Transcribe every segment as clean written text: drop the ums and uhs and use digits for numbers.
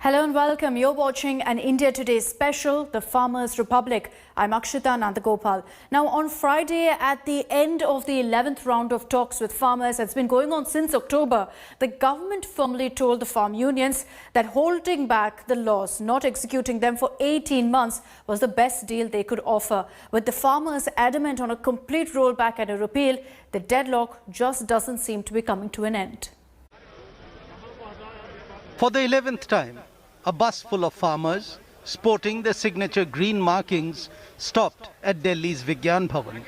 Hello and welcome. You're watching an India Today special, The Farmers' Republic. I'm Akshita Nandagopal. Now, on Friday, at the end of the 11th round of talks with farmers that's been going on since October, the government firmly told the farm unions that holding back the laws, not executing them for 18 months, was the best deal they could offer. With the farmers adamant on a complete rollback and a repeal, the deadlock just doesn't seem to be coming to an end. For the 11th time, a bus full of farmers, sporting their signature green markings, stopped at Delhi's Vigyan Bhavan.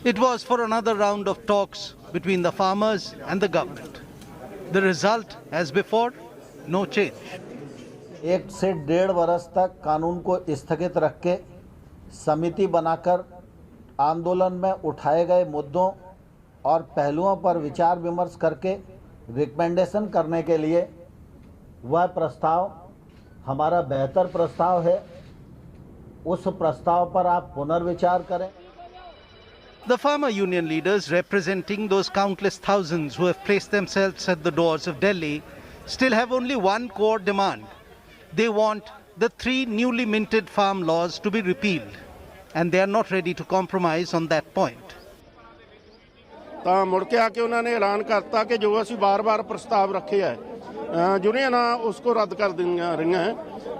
It was for another round of talks between the farmers and the government. The result, as before, no change. 1 से 1.5 वर्ष तक कानून को स्थगित रख के समिति बनाकर आंदोलन में उठाए गए मुद्दों और पहलुओं पर विचार विमर्श करके रिकमेंडेशन करने के लिए वह प्रस्ताव हमारा बेहतर प्रस्ताव है। उस प्रस्ताव पर आप पुनर्विचार करें। The farmer union leaders, representing those countless thousands who have placed themselves at the doors of Delhi, still have only one core demand. They want the 3 newly minted farm laws to be repealed, and they are not ready to compromise on that point. ਤਾਂ ਮੁੜ ਕੇ ਆ ਕੇ ਉਹਨਾਂ ਨੇ ਐਲਾਨ ਕਰਤਾ ਕਿ ਜੋ ਅਸੀਂ ਬਾਰ-ਬਾਰ ਪ੍ਰਸਤਾਵ ਰੱਖੇ ਹੈ यूनियन उसको रद्द कर रही हैं।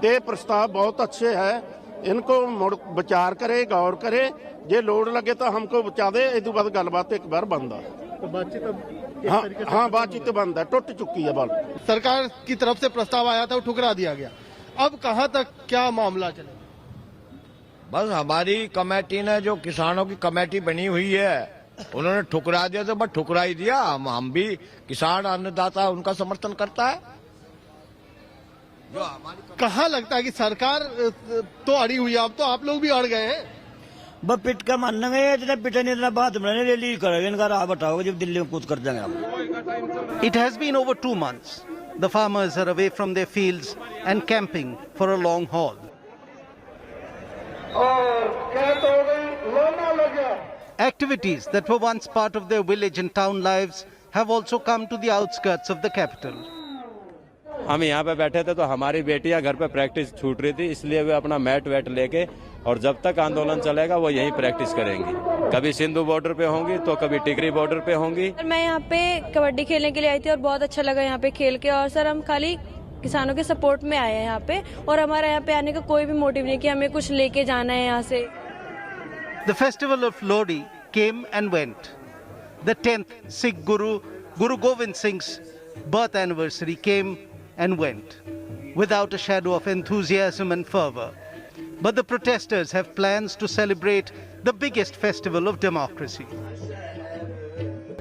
ये प्रस्ताव बहुत अच्छे हैं, इनको विचार करे, गौर करे, जे लोड लगे तो हमको बचा दे। इस बाद गलबात एक बार बंद है। तो बातचीत हाँ बातचीत बंद है, टूट चुकी है। बाल सरकार की तरफ से प्रस्ताव आया था, वो ठुकरा दिया गया। अब कहाँ तक क्या मामला चले? बस हमारी कमेटी ने, जो किसानों की कमेटी बनी हुई है, उन्होंने ठुकरा दिया तो बस ठुकरा ही दिया। हम भी किसान अन्नदाता उनका समर्थन करता है। जो कहाँ लगता है कि सरकार तो अड़ी हुई है, अब तो आप लोग भी अड़ गए हैं। बस पिट का मानने में इतने पिटे नहीं, इतना बात मैंने ले ली करेंगे। इनका राह बताओगे जब दिल्ली में कूद कर देंगे हम। It has been over 2 months. The farmers are away from their fields and camping for a long haul. Activities that were once part of their village and town lives have also come to the outskirts of the capital. हम यहाँ पे बैठे थे तो हमारी बेटियां घर पे प्रैक्टिस छूट रही थी, इसलिए वे अपना मैट वैट लेके, और जब तक आंदोलन चलेगा वो यहीं प्रैक्टिस करेंगी। कभी सिंधु बॉर्डर पे होंगी तो कभी टिकरी बॉर्डर पे होंगी। मैं यहाँ पे कबड्डी खेलने के लिए आई थी और बहुत अच्छा लगा यहाँ पे खेल के। और सर, हम खाली किसानों के सपोर्ट में आए हैं यहाँ पे, और हमारा यहाँ पे आने का कोई भी मोटिव नहीं कि हमें कुछ लेके जाना है यहाँ से। The festival of Lodi came and went. The 10th Sikh Guru Gobind Singh's birth anniversary came and went, without a shadow of enthusiasm and fervor. But the protesters have plans to celebrate the biggest festival of democracy.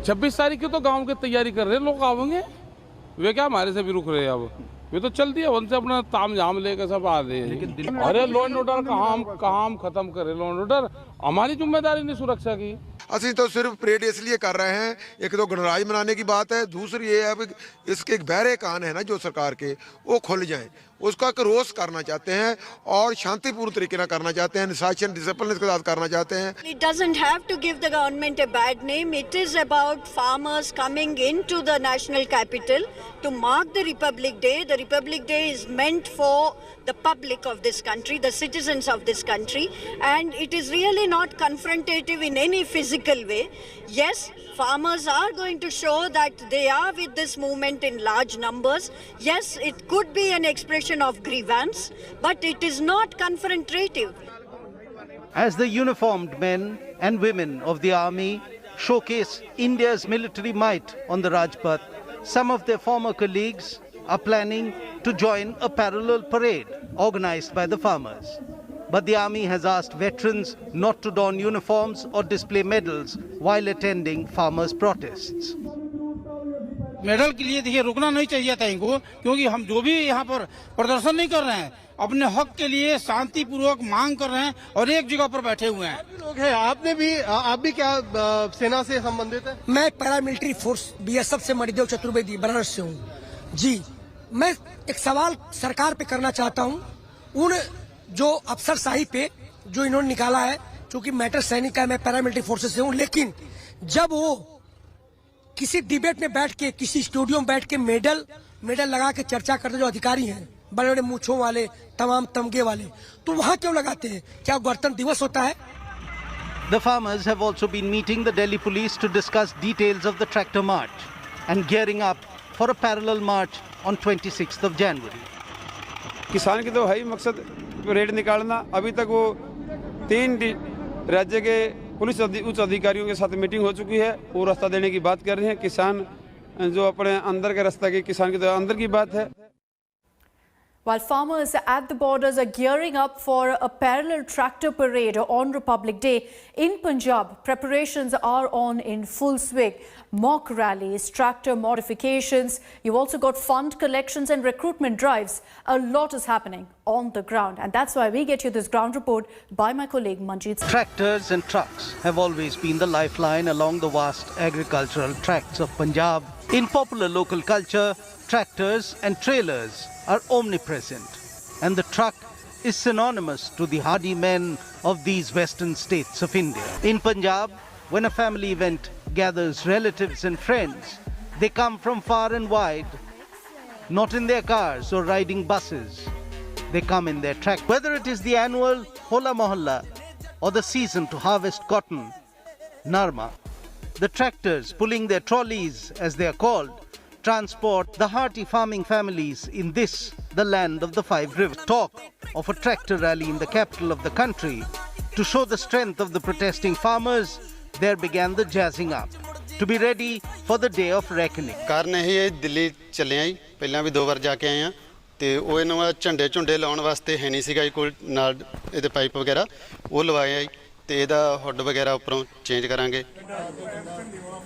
26 तारीख की तो गांव की तैयारी कर रहे हैं लोग। आवेंगे वे क्या हमारे से भी रुक रहे हैं? अब वे तो चलती है, उनसे अपना ताम झाम लेकर सब आ रहे हैं। अरे लॉ एंड ऑर्डर कहाँ हम खत्म करें? लॉ एंड ऑर्डर हमारी जिम्मेदारी नहीं सुरक्षा की। ਅਸੀਂ तो सिर्फ परेड इसलिए कर रहे हैं, एक तो गणराज्य मनाने की बात है, दूसरी ये है कि इसके एक बहरे कान है ना जो सरकार के, वो खुल जाएं। उसका रोष करना चाहते हैं और शांतिपूर्ण तरीके से करना चाहते हैं, अनुशासन डिसिप्लिन के साथ करना चाहते हैं। It doesn't have to give the government a bad name. It is about farmers coming into the national capital to mark the Republic Day. The Republic Day is meant for the public of this country, the citizens of this country, and it is really not confrontative in any physical way. Yes, farmers are going to show that they are with this movement in large numbers. Yes, it could be an expression of grievance, but it is not confrontative. As the uniformed men and women of the army showcase India's military might on the Rajpath, some of their former colleagues are planning to join a parallel parade organized by the farmers. But the army has asked veterans not to don uniforms or display medals while attending farmers' protests. Medal के लिए देखिए रुकना नहीं चाहिए था इनको, क्योंकि हम जो भी यहाँ पर प्रदर्शन नहीं कर रहे हैं, अपने हक के लिए शांतिपूर्वक मांग कर रहे हैं और एक जगह पर बैठे हुए हैं। लोग हैं, आप भी क्या सेना से संबंधित है? मैं पैरामिलिट्री फोर्स बीएसएफ से मणिदेव चतुर्वेदी बनारस से हूँ जी। मैं एक सवाल सरकार पे करना चाहता हूँ, उन जो अफसरशाही पे जो इन्होंने निकाला है, चूंकि मैटर सैनिक का, मैं पैरामिलिट्री फोर्सेस से हूँ, लेकिन जब वो किसी डिबेट में बैठ के, किसी स्टूडियो में बैठ के मेडल लगा के चर्चा करते जो अधिकारी हैं, बड़े बड़े मूछों वाले, तमाम तमगे वाले, तो वहाँ क्यों लगाते हैं? क्या गणतंत्र दिवस होता है? The farmers have also been meeting the Delhi police to discuss details of the tractor march and gearing up for a parallel march on 26th of January. किसान की तो है ही मकसद रेट निकालना। अभी तक वो 3 राज्य के पुलिस उच्च अधिकारियों के साथ मीटिंग हो चुकी है, वो रास्ता देने की बात कर रहे हैं। किसान जो अपने अंदर के रास्ता की, किसान की तो अंदर की बात है। While farmers at the borders are gearing up for a parallel tractor parade on Republic Day, in Punjab, preparations are on in full swing. Mock rallies, tractor modifications, you've also got fund collections and recruitment drives. A lot is happening on the ground, and that's why we get you this ground report by my colleague Manjeet. Tractors and trucks have always been the lifeline along the vast agricultural tracts of Punjab. In popular local culture, tractors and trailers are omnipresent, and the truck is synonymous to the hardy men of these western states of India. In Punjab, when a family event gathers relatives and friends, they come from far and wide, not in their cars or riding buses. They come in their truck. Whether it is the annual Hola Mohalla or the season to harvest cotton, Narma, the tractors pulling their trolleys, as they are called, transport the hearty farming families in this, the land of the 5 rivers. Talk of a tractor rally in the capital of the country. To show the strength of the protesting farmers, there began the jazzing up, to be ready for the day of reckoning. ਕਾਰਨ ਇਹ ਦਿੱਲੀ ਚੱਲੇ ਆਂ, ਪਹਿਲਾਂ ਵੀ 2 ਵਾਰ ਜਾ ਕੇ ਆਏ ਆ ਤੇ ਉਹ ਇਹਨਾਂ ਝੰਡੇ ਝੁੰਡੇ ਲਾਉਣ ਵਾਸਤੇ ਹੈ ਨਹੀਂ ਸੀਗਾ ਕੋਈ ਨਾਲ ਇਹਦੇ ਪਾਈਪ ਵਗੈਰਾ ਉਹ ਲਵਾਏ ਆ ਤੇ ਇਹਦਾ ਹੁੱਡ ਵਗੈਰਾ ਉੱਪਰੋਂ ਚੇਂਜ ਕਰਾਂਗੇ।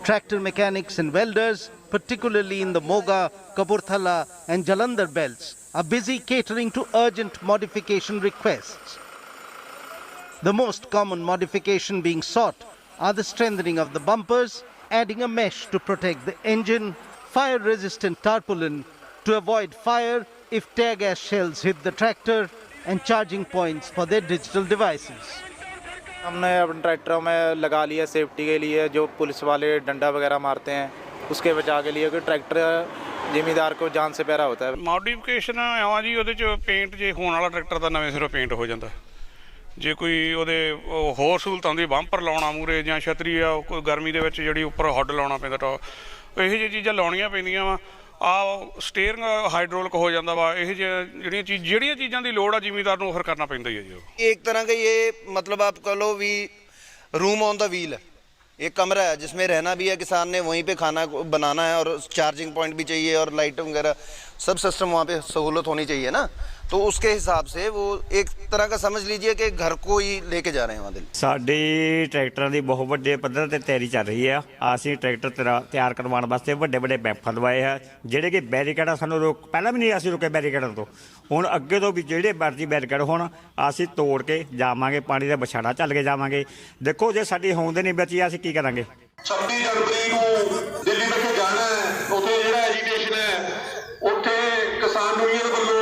Tractor mechanics and welders, particularly in the Moga, Kapurthala and Jalandhar belts, are busy catering to urgent modification requests. The most common modification being sought are the strengthening of the bumpers, adding a mesh to protect the engine, fire-resistant tarpaulin to avoid fire if tear gas shells hit the tractor, and charging points for their digital devices. हमने अपने ट्रैक्टरों में लगा लिया safety के लिए, जो police वाले डंडा वगैरह मारते हैं उसके बचाव के लिए, कि ट्रैक्टर ਜ਼ਿਮੀਦਾਰ को जान से प्यारा होता है। ਮੋਡੀਫਿਕੇਸ਼ਨ ਆਵਾਂ ਜੀ, ਉਹਦੇ 'ਚ ਪੇਂਟ ਜੇ ਹੋਣ ਵਾਲਾ ਟਰੈਕਟਰ ਦਾ ਨਵੇਂ ਸਿਰੋਂ ਪੇਂਟ ਹੋ ਜਾਂਦਾ। ਜੇ ਕੋਈ ਉਹਦੇ ਹੋਰ ਸਹੂਲਤਾਂ ਹੁੰਦੀ, ਬੰਪਰ ਲਾਉਣਾ ਮੂਰੇ ਜਾਂ ਛਤਰੀ ਆ, ਕੋਈ ਗਰਮੀ ਦੇ ਵਿੱਚ ਜਿਹੜੀ ਉੱਪਰ ਹੁੱਡ ਲਾਉਣਾ ਪੈਂਦਾ, ਇਹੋ ਜਿਹੀਆਂ ਚੀਜ਼ਾਂ ਲਾਉਣੀਆਂ ਪੈਂਦੀਆਂ ਵਾ। ਆ ਸਟੀਅਰਿੰਗ ਹਾਈਡ੍ਰੋਲਿਕ ਹੋ ਜਾਂਦਾ ਵਾ। ਇਹ ਜਿਹੜੀਆਂ ਚੀਜ਼ਾਂ ਦੀ ਲੋੜ ਆ ਜ਼ਿਮੀਦਾਰ ਨੂੰ ਉਹ ਕਰਨਾ ਪੈਂਦਾ ਹੀ ਹੈ ਜੀ। एक तरह का ये मतलब आप कह लो भी रूम ऑन द व्हील है, एक कमरा है जिसमें रहना भी है, किसान ने वहीं पे खाना बनाना है, और चार्जिंग पॉइंट भी चाहिए और लाइट वगैरह सब सिस्टम वहाँ पे सहूलत होनी चाहिए ना, तो उसके हिसाब से वो एक तरह का समझ लीजिए कि घर को ही लेके जा रहे हैं वहाँ दिल्ली। साडी ट्रैक्टर की बहुत बड़े पद्धर ते तैयारी चल रही है। असीं ट्रैक्टर तैयार करवाने वास्ते बड़े बड़े बैफर लवाए हैं, ਜਿਹੜੇ कि बैरीकेड सानू रोक ਪਹਿਲਾਂ ਵੀ नहीं ਅਸੀਂ रुके बैरीकेड तो, ਹੁਣ ਅੱਗੇ ਤੋਂ ਵੀ ਜਿਹੜੇ ਮਰਜ਼ੀ बैरीकेड ਹੋਣ ਅਸੀਂ ਤੋੜ ਕੇ ਜਾਵਾਂਗੇ, ਪਾਣੀ ਦਾ ਵਿਛਾੜਾ ਚੱਲ ਕੇ ਜਾਵਾਂਗੇ। ਦੇਖੋ ਜੇ ਸਾਡੀ ਹੋਂਦ ਨਹੀਂ ਬਚੀ ਅਸੀਂ ਕੀ ਕਰਾਂਗੇ। 26 ਜਨਵਰੀ ਨੂੰ ਦਿੱਲੀ ਵਿਖੇ ਜਾਣਾ ਹੈ, ਉੱਥੇ ਜਿਹੜਾ ਐਜੀਟੇਸ਼ਨ ਹੈ, ਉੱਥੇ ਕਿਸਾਨ ਯੂਨੀਅਨ ਵੱਲੋਂ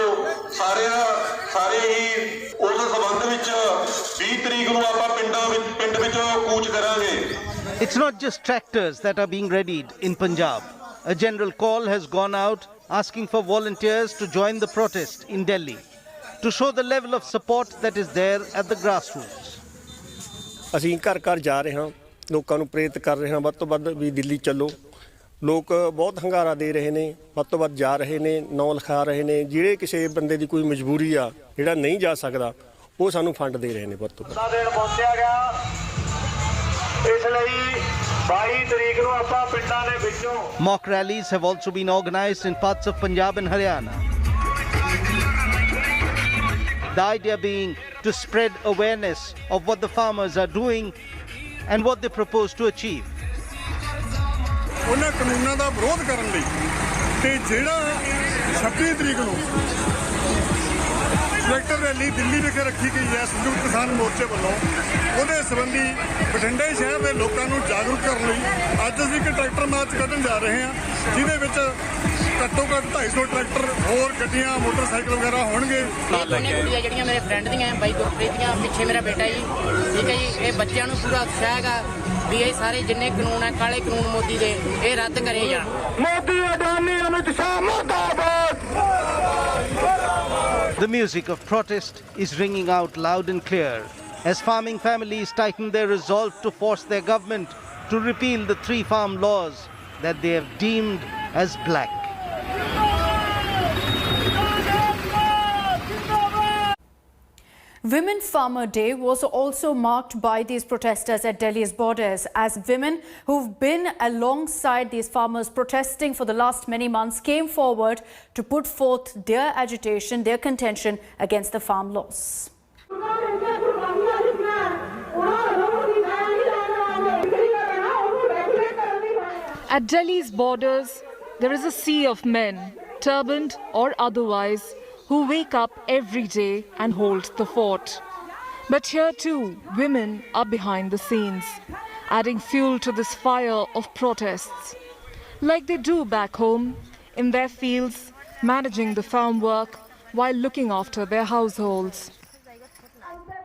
ਸਾਰੇ ਹੀ ਉਸ ਸੰਬੰਧ ਵਿੱਚ 20 ਤਰੀਕ ਨੂੰ ਆਪਾਂ ਪਿੰਡ ਵਿੱਚ ਕੂਚ ਕਰਾਂਗੇ। It's not just tractors that are being readied in Punjab. A general call has gone out asking for volunteers to join the protest in Delhi to show the level of support that is there at the grassroots. ਅਸੀਂ ਘਰ ਘਰ ਜਾ ਰਹੇ ਹਾਂ, ਲੋਕਾਂ ਨੂੰ ਪ੍ਰੇਰਿਤ ਕਰ ਰਹੇ ਹਾਂ ਵੱਧ ਤੋਂ ਵੱਧ ਵੀ ਦਿੱਲੀ ਚੱਲੋ। ਲੋਕ ਬਹੁਤ ਹੰਗਾਰਾ ਦੇ ਰਹੇ ਨੇ, ਵੱਧ ਤੋਂ ਵੱਧ ਜਾ ਰਹੇ ਨੇ, ਨਾਂ ਲਿਖਾ ਰਹੇ ਨੇ। ਜਿਹੜੇ ਕਿਸੇ ਬੰਦੇ ਦੀ ਕੋਈ ਮਜਬੂਰੀ ਆ ਜਿਹੜਾ ਨਹੀਂ ਜਾ ਸਕਦਾ, ਉਹ ਸਾਨੂੰ ਫੰਡ ਦੇ ਰਹੇ ਨੇ ਵੱਧ ਤੋਂ ਵੱਧ। ਦਿਨ ਪਹੁੰਚਿਆ ਗਿਆ, ਇਸ ਲਈ 22 ਤਰੀਕ ਨੂੰ ਆਪਾਂ ਪਿੰਡਾਂ ਦੇ ਵਿੱਚੋਂ Mock rallies have also been organized in parts of Punjab and Haryana. The idea being to spread awareness of what the farmers are doing and what they propose to achieve. ਉਹਨਾਂ ਕਾਨੂੰਨਾਂ ਦਾ ਵਿਰੋਧ ਕਰਨ ਲਈ ਤੇ ਜਿਹੜਾ 26 ਤਰੀਕ ਨੂੰ ਟਰੈਕਟਰ ਰੈਲੀ ਦਿੱਲੀ ਵਿਖੇ ਰੱਖੀ ਗਈ ਹੈ ਸੰਯੁਕਤ ਕਿਸਾਨ ਮੋਰਚੇ ਵੱਲੋਂ, ਉਹਦੇ ਸੰਬੰਧੀ ਬਠਿੰਡੇ ਸ਼ਹਿਰ ਦੇ ਲੋਕਾਂ ਨੂੰ ਜਾਗਰੂਕ ਕਰਨ ਲਈ ਅੱਜ ਅਸੀਂ ਇੱਕ ਟਰੈਕਟਰ ਮਾਰਚ ਕੱਢਣ ਜਾ ਰਹੇ ਹਾਂ, ਜਿਹਦੇ ਵਿੱਚ ਘੱਟੋ ਘੱਟ 250 ਟਰੈਕਟਰ, ਹੋਰ ਗੱਡੀਆਂ, ਮੋਟਰਸਾਈਕਲ ਵਗੈਰਾ ਹੋਣਗੇ। ਕੁੜੀਆਂ ਜਿਹੜੀਆਂ ਮੇਰੇ ਫਰੈਂਡ ਦੀਆਂ, ਬਾਈ ਗੁਰਪ੍ਰੀਤ ਦੀਆਂ, ਪਿੱਛੇ ਮੇਰਾ ਬੇਟਾ ਜੀ, ਠੀਕ ਹੈ ਜੀ। ਇਹ ਬੱਚਿਆਂ ਨੂੰ ਪੂਰਾ ਉਤਸ਼ਾਹ ਹੈਗਾ ਵੀ ਇਹ ਸਾਰੇ ਜਿੰਨੇ ਕਾਨੂੰਨ ਹੈ, ਕਾਲੇ ਕਾਨੂੰਨ ਮੋਦੀ ਦੇ, ਇਹ ਰੱਦ ਕਰੇ ਜਾਣ। ਮੋਦੀ ਅਡਾਨੀ ਅਮਿਤ ਸ਼ਾਹ ਮੁਰਦਾਬਾਦ। The music of protest is ringing out loud and clear as farming families tighten their resolve to force their government to repeal the 3 farm laws that they have deemed as black. Women Farmer Day was also marked by these protesters at Delhi's borders, as women who've been alongside these farmers protesting for the last many months came forward to put forth their agitation, their contention against the farm laws. At Delhi's borders, there is a sea of men, turbaned or otherwise, who wake up every day and hold the fort. But here too, women are behind the scenes, adding fuel to this fire of protests. Like they do back home, in their fields, managing the farm work while looking after their households.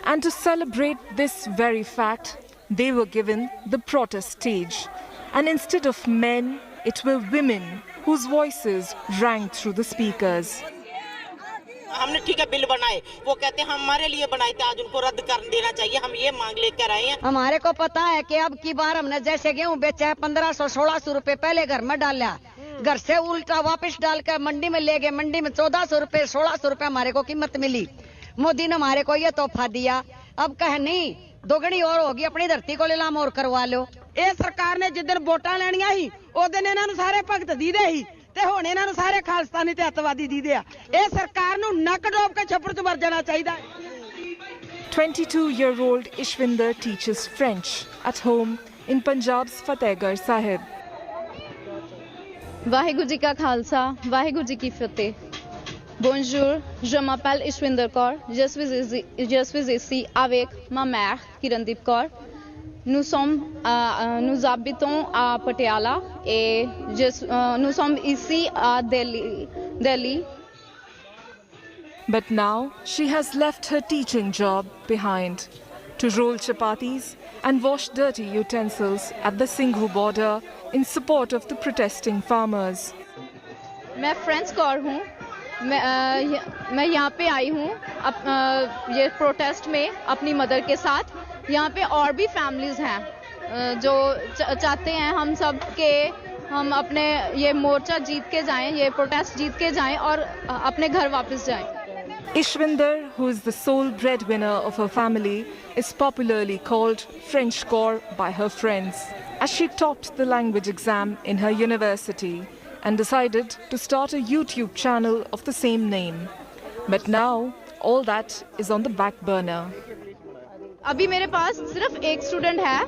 And to celebrate this very fact, they were given the protest stage. And instead of men, it were women whose voices rang through the speakers. हमने ठीक है bill बनाए, वो कहते हैं हमारे लिए बनाए थे, आज उनको रद्द कर देना चाहिए, हम ये मांग लेकर आए हैं। हमारे को पता है कि अब की बार हमने जैसे गेहूं बेचा है 1500-1600 रुपए पहले घर में डाला, घर से उल्टा वापस डालकर मंडी में ले गए, मंडी में 1400 रुपए 1600 रुपए हमारे को कीमत मिली। मोदी ने हमारे को ये तोहफा दिया, अब कह नहीं दोगुनी और होगी, अपनी धरती को नीलाम और करवा लो। ये सरकार ने जिस दिन वोटां लेनियां ही उस दिन इन्हां नूं सारे भगत दीदे ही ते हुण इन्हां नूं सारे खालिस्तानी ते अतवादी दीदे आ। ये सरकार नूं नक डोब के छप्पर च मर जाना चाहिदा। 22-year-old Ishwinder teaches French at home in Punjab's Fatehgarh Sahib. Waheguru ji का खालसा, वाहेगुरु जी की फतेह। Bonjour, je m'appelle Ishwinder Kaur, je suis ici avec ma mère Kirandeep Kaur. Nous habitons à Patiala et nous sommes ici à Delhi. But now she has left her teaching job behind to roll chapatis and wash dirty utensils at the Singhu border in support of the protesting farmers. मैं French Kaur हूँ, मैं यहाँ पे आई हूँ ये protest में अपनी mother के साथ। यहाँ पे और भी फैमिलीज हैं जो चाहते हैं हम सब के हम अपने ये मोर्चा जीत के जाएं, ये प्रोटेस्ट जीत के जाएं और अपने घर वापस जाएं। Ishwinder, who is the sole breadwinner of her family, is popularly called French Kaur by her friends, as she topped the language exam in her university and decided to start a YouTube channel of the same name. But now, all that is on the back burner. अभी मेरे पास सिर्फ एक student है,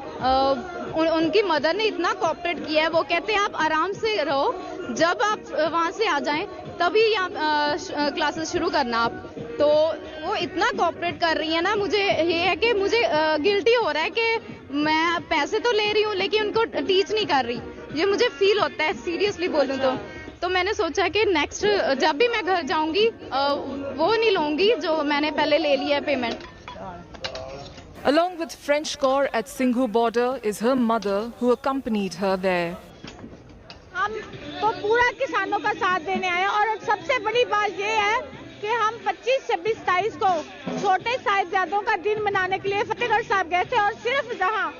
उनकी mother ने इतना cooperate किया है, वो कहते हैं आप आराम से रहो, जब आप वहाँ से आ जाएं तभी यहाँ क्लासेस शुरू करना आप। तो वो इतना कोऑपरेट कर रही है ना, मुझे ये है कि मुझे गिल्टी हो रहा है कि मैं पैसे तो ले रही हूँ लेकिन उनको टीच नहीं कर रही, ये मुझे फील होता है सीरियसली बोलूँ तो मैंने सोचा कि नेक्स्ट जब भी मैं घर जाऊँगी वो नहीं लूँगी जो मैंने पहले ले लिया है payment. Along with French Kaur at Singhu border is her mother who accompanied her there. हम तो पूरा किसानों का साथ देने आए और सबसे बड़ी बात ये है कि हम 25, 26, 27 को छोटे साहिबजादों का दिन मनाने के लिए फतेहगढ़ साहब गए थे और सिर्फ जहां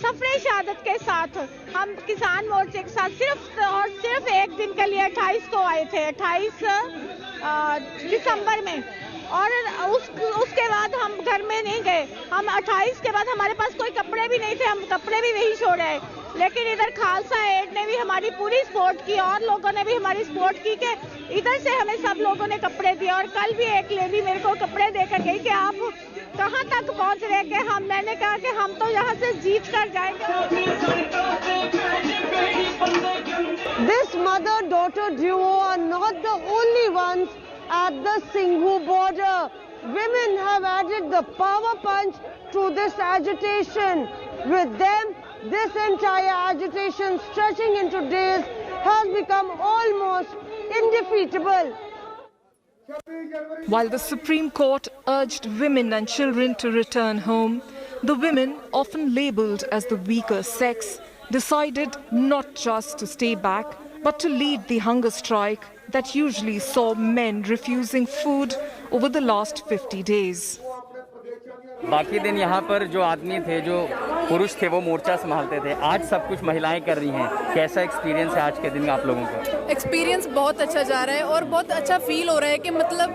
सफरे शहादत के साथ हम किसान मोर्चे के साथ सिर्फ एक दिन के लिए 28 को आए थे, 28 दिसंबर में। और उसके बाद हम घर में नहीं गए, हम 28 के बाद हमारे पास कोई कपड़े भी नहीं थे, हम कपड़े भी वही छोड़े हैं। लेकिन इधर खालसा एड ने भी हमारी पूरी सपोर्ट की और लोगों ने भी हमारी सपोर्ट की कि इधर से हमें सब लोगों ने कपड़े दिए। और कल भी एक लेडी मेरे को कपड़े देकर गई कि आप कहाँ तक पहुँच रहे हैं। मैंने कहा कि हम तो यहाँ से जीत कर जाएंगे। This mother-daughter duo are not the only ones at the Singhu border. Women have added the power punch to this agitation. With them, this entire agitation stretching into days has become almost indefeatable. While the Supreme Court urged women and children to return home, the women, often labelled as the weaker sex, decided not just to stay back, but to lead the hunger strike that usually saw men refusing food over the last 50 days. बाकी दिन यहाँ पर जो आदमी थे, जो पुरुष थे, वो मोर्चा संभालते थे. आज सब कुछ महिलाएं कर रही हैं. कैसा एक्सपीरियंस है आज के दिन आप लोगों का? एक्सपीरियंस बहुत अच्छा जा रहा है और बहुत अच्छा फील हो रहा है कि मतलब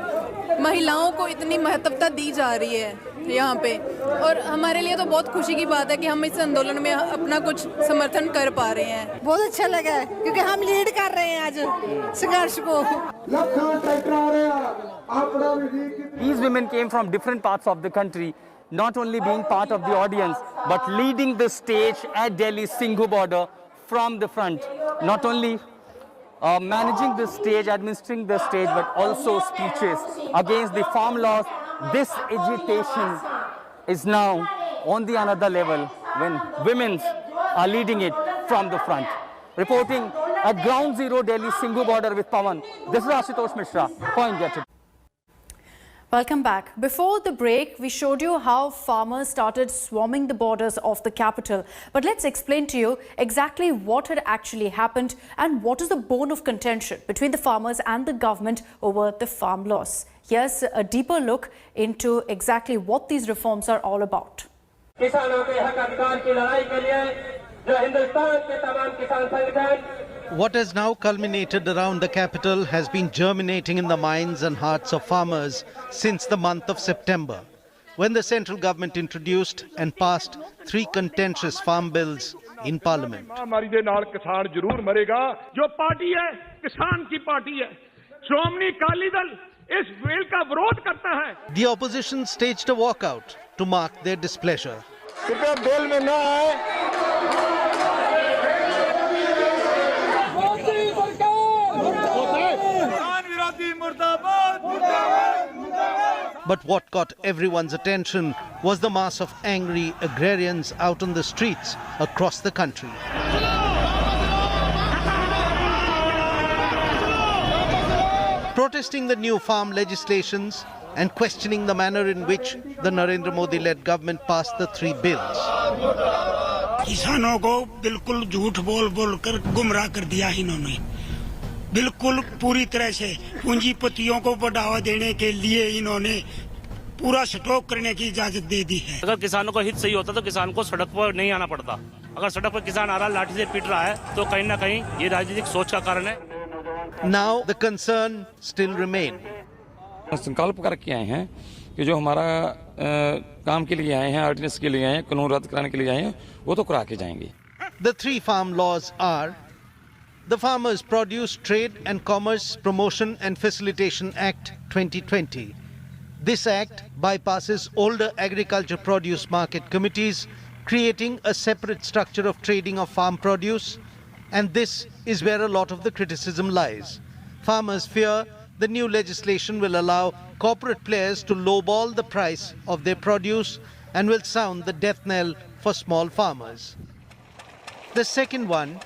महिलाओं को इतनी महत्वता दी जा रही है यहाँ पे, और हमारे लिए तो बहुत खुशी की बात है कि हम इस आंदोलन में अपना कुछ समर्थन कर पा रहे हैं. बहुत अच्छा लगा है क्योंकि हम लीड कर रहे हैं आज संघर्ष को. These women came from different parts of the country, not only being part of the audience, but leading the stage at Delhi's Singhu border from the front. Not only managing the stage, administering the stage, but also speeches against the farm laws. This agitation is now on the another level when women are leading it from the front. Reporting at Ground Zero, Delhi Singhu border with Pawan, this is Ashutosh Mishra for India Today. Welcome back. Before the break, we showed you how farmers started swarming the borders of the capital. But let's explain to you exactly what had actually happened and what is the bone of contention between the farmers and the government over the farm laws. Here's a deeper look into exactly what these reforms are all about. What has now culminated around the capital has been germinating in the minds and hearts of farmers since the month of September, when the central government introduced and passed 3 contentious farm bills in Parliament. The opposition staged a walkout to mark their displeasure. But what caught everyone's attention was the mass of angry agrarians out on the streets across the country. Protesting the new farm legislations and questioning the manner in which the Narendra Modi-led government passed the 3 bills. किसानों को बिल्कुल झूठ बोल कर गुमराह कर दिया इन्होंने. बिल्कुल पूरी तरह से पूंजीपतियों को बढ़ावा देने के लिए इन्होंने पूरा स्टॉक करने की इजाजत दे दी है. अगर किसानों का हित सही होता तो किसान को सड़क पर नहीं आना पड़ता. अगर सड़क पर किसान आ रहा लाठी से पीट रहा है तो कहीं ना कहीं ये राजनीतिक सोच का कारण है. Now the concern still remain. संकल्प करके आए हैं कि जो हमारा काम के लिए आए हैं, आर्डिनेंस के लिए आए हैं, कानून रद्द कराने के लिए आए हैं, वो तो करा के जाएंगे. The 3 farm laws are the Farmers' Produce Trade and Commerce Promotion and Facilitation Act 2020. This act bypasses older agriculture produce market committees, creating a separate structure of trading of farm produce, and this is where a lot of the criticism lies. Farmers fear the new legislation will allow corporate players to lowball the price of their produce and will sound the death knell for small farmers. The second one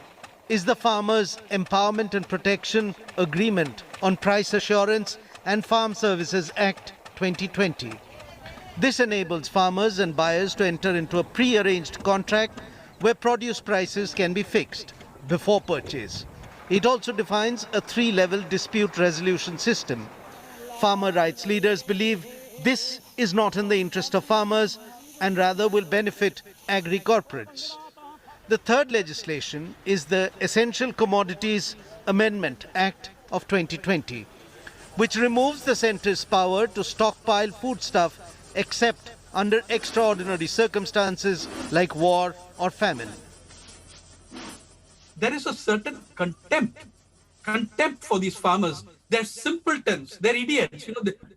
is the Farmers' Empowerment and Protection Agreement on Price Assurance and Farm Services Act 2020. This enables farmers and buyers to enter into a pre-arranged contract where produce prices can be fixed before purchase. It also defines a 3-level dispute resolution system. Farmer rights leaders believe this is not in the interest of farmers and rather will benefit agri-corporates. The third legislation is the Essential Commodities Amendment Act of 2020, which removes the centre's power to stockpile foodstuff except under extraordinary circumstances like war or famine. There is a certain contempt for these farmers. They're simpletons, they're idiots,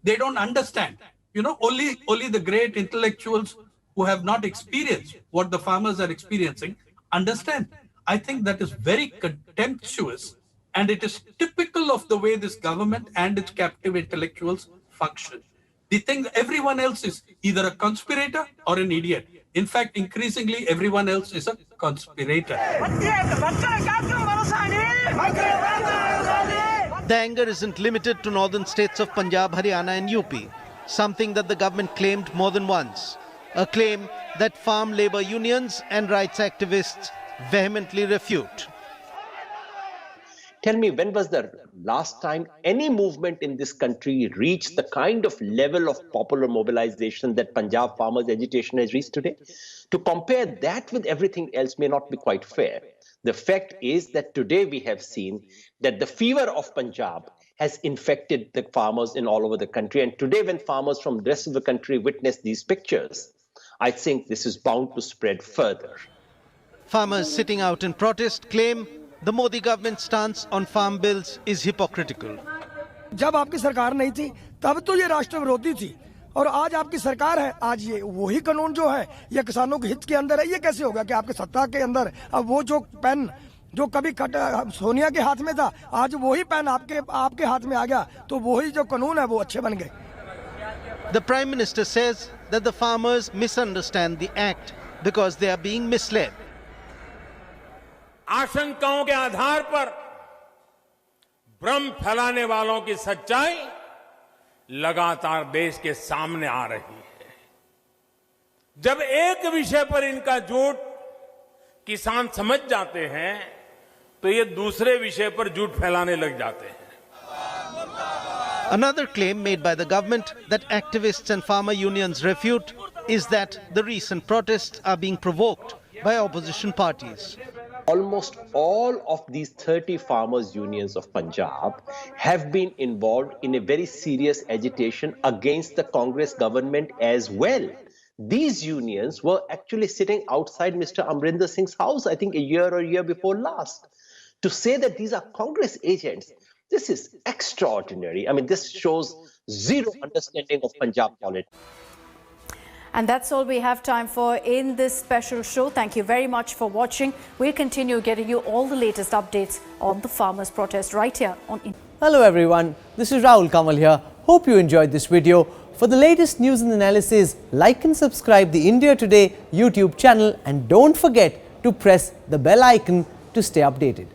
they don't understand. Only the great intellectuals who have not experienced what the farmers are experiencing understand. I think that is very contemptuous, and it is typical of the way this government and its captive intellectuals function. They think everyone else is either a conspirator or an idiot. In fact, increasingly, everyone else is a conspirator. The anger isn't limited to northern states of Punjab, Haryana and UP, something that the government claimed more than once. A claim that farm labour unions and rights activists vehemently refute. Tell me, when was the last time any movement in this country reached the kind of level of popular mobilization that Punjab farmers' agitation has reached today? To compare that with everything else may not be quite fair. The fact is that today we have seen that the fever of Punjab has infected the farmers in all over the country. And today, when farmers from the rest of the country witness these pictures, I think this is bound to spread further. Farmers sitting out in protest claim the Modi government stance on farm bills is hypocritical. जब आपकी सरकार नहीं थी तब तो ये राष्ट्र विरोधी थी और आज आपकी सरकार है, आज ये वही कानून जो है ये किसानों के हित के अंदर है। ये कैसे होगा कि आपके सत्ता के अंदर अब वो जो पेन जो कभी सोनिया के हाथ में था आज वही पेन आपके हाथ में आ गया तो वही जो कानून है वो अच्छे बन गए। The Prime Minister says that the farmers misunderstand the act because they are being misled. आशंकाओं के आधार पर भ्रम फैलाने वालों की सच्चाई लगातार देश के सामने आ रही है। जब एक विषय पर इनका झूठ किसान समझ जाते हैं तो ये दूसरे विषय पर झूठ फैलाने लग जाते हैं। Another claim made by the government that activists and farmer unions refute is that the recent protests are being provoked by opposition parties. Almost all of these 30 farmers' unions of Punjab have been involved in a very serious agitation against the Congress government as well. These unions were actually sitting outside Mr. Amrinder Singh's house, I think a year before last. To say that these are Congress agents, this is extraordinary. I mean, this shows zero understanding of Punjab politics. And that's all we have time for in this special show. Thank you very much for watching. We'll continue getting you all the latest updates on the farmers' protest right here on India. Hello everyone, this is Rahul Kamal here. Hope you enjoyed this video. For the latest news and analysis, like and subscribe the India Today YouTube channel and don't forget to press the bell icon to stay updated.